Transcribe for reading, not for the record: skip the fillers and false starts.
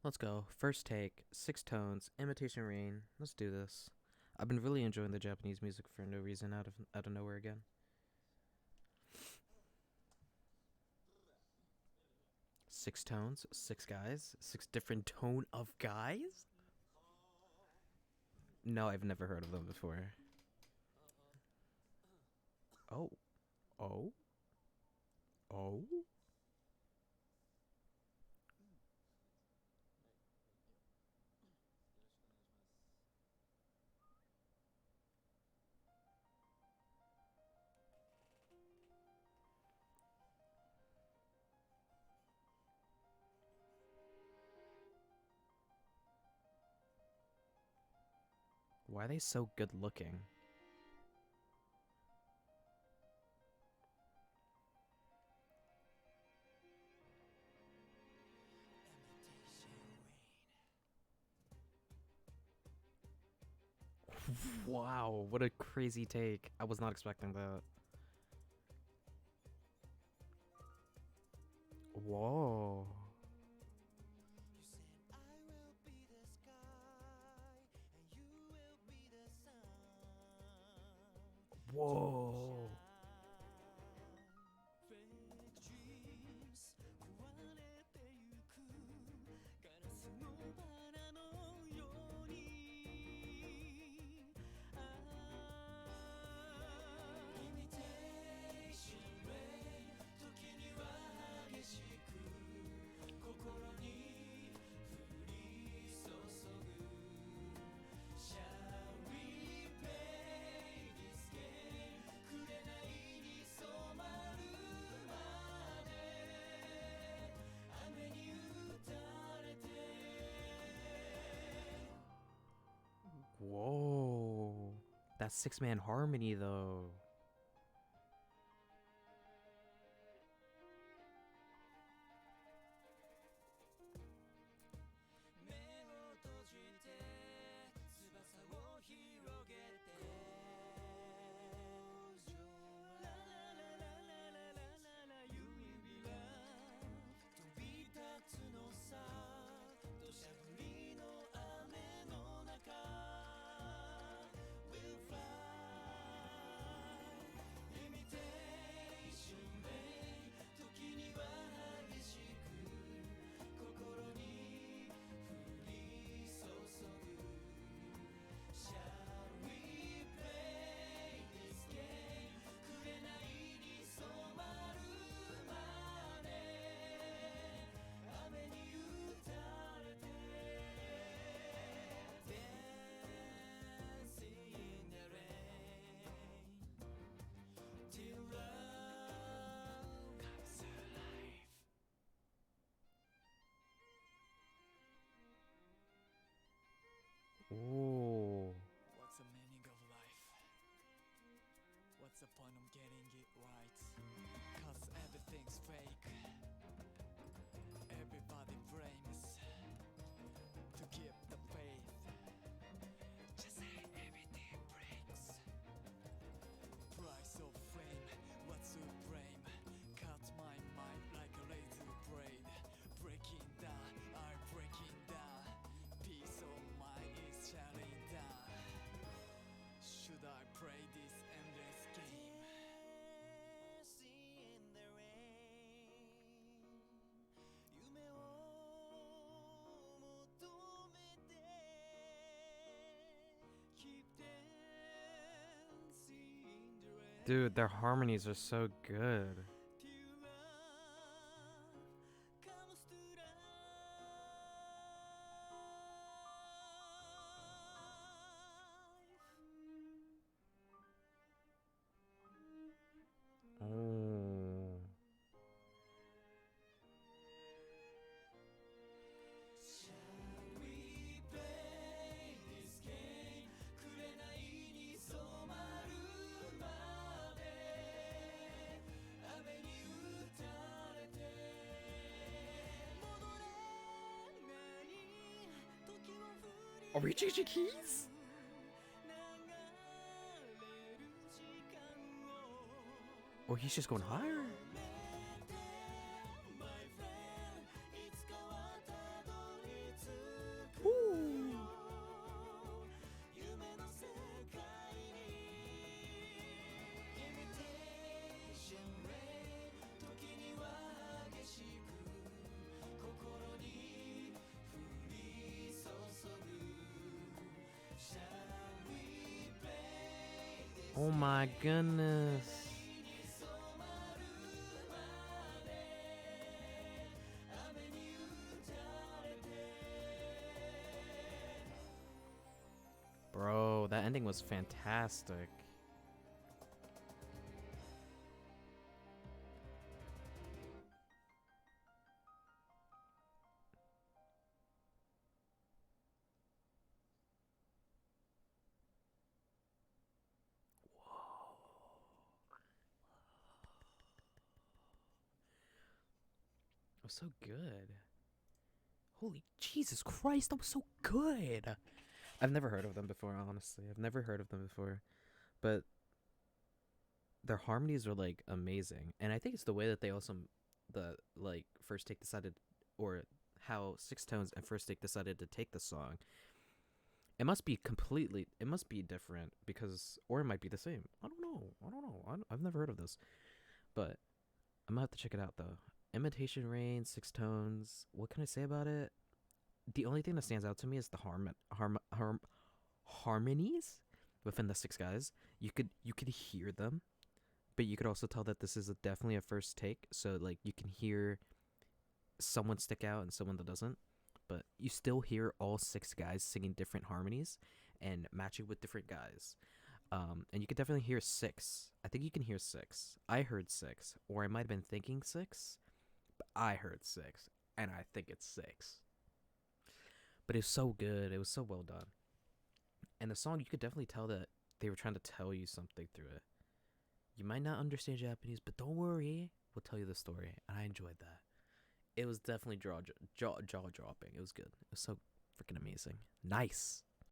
Let's go. First take, Six Tones, Imitation Rain. Let's do this. I've been really enjoying the Japanese music for no reason out of nowhere again. Six tones, six guys, six different tone of guys? No, I've never heard of them before. Oh, oh, oh. Why are they so good looking? Wow, what a crazy take. I was not expecting that. Whoa. Whoa. Whoa. That six-man harmony, though. Ooh. What's the meaning of life? What's the point of getting it right? Cause everything's fake. Everybody blames to keep the faith. Just say everything breaks. Price of fame, what's to blame? Cut my mind like a razor blade. Breaking down, I'm breaking down. Peace of mind is shutting down. Should I play this endless game? In the rain. 夢を求めて Keep dancing in the rain. Dude, their harmonies are so good. Till love comes to life. Oh. Shall we play this game? 紅に染まるまで雨に打たれて戻れない時は振り Are we changing keys? 流れる時間を Or he's just going higher? My friend いつかはたどり Oh my goodness. Bro, that ending was fantastic. It was so good. Holy Jesus Christ, that was so good. I've never heard of them before, honestly. I've never heard of them before. But their harmonies are like amazing. And I think it's the way that they also the like First Take decided or how Six Tones and First Take decided to take the song. It must be different because or it might be the same. I don't know. I've never heard of this. But I'm gonna have to check it out though. Imitation Rain, Six Tones. What can I say about it? The only thing that stands out to me is the harmonies within the six guys. You could hear them, but you could also tell that this is definitely a first take. So like you can hear someone stick out and someone that doesn't, but you still hear all six guys singing different harmonies and matching with different guys. And you could definitely hear six. I think you can hear six. I heard six, or I might have been thinking six, but I heard six, and I think it's six. But it was so good. It was so well done. And the song, you could definitely tell that they were trying to tell you something through it. You might not understand Japanese, but don't worry. We'll tell you the story. And I enjoyed that. It was definitely jaw dropping. It was good. It was so freaking amazing. Nice.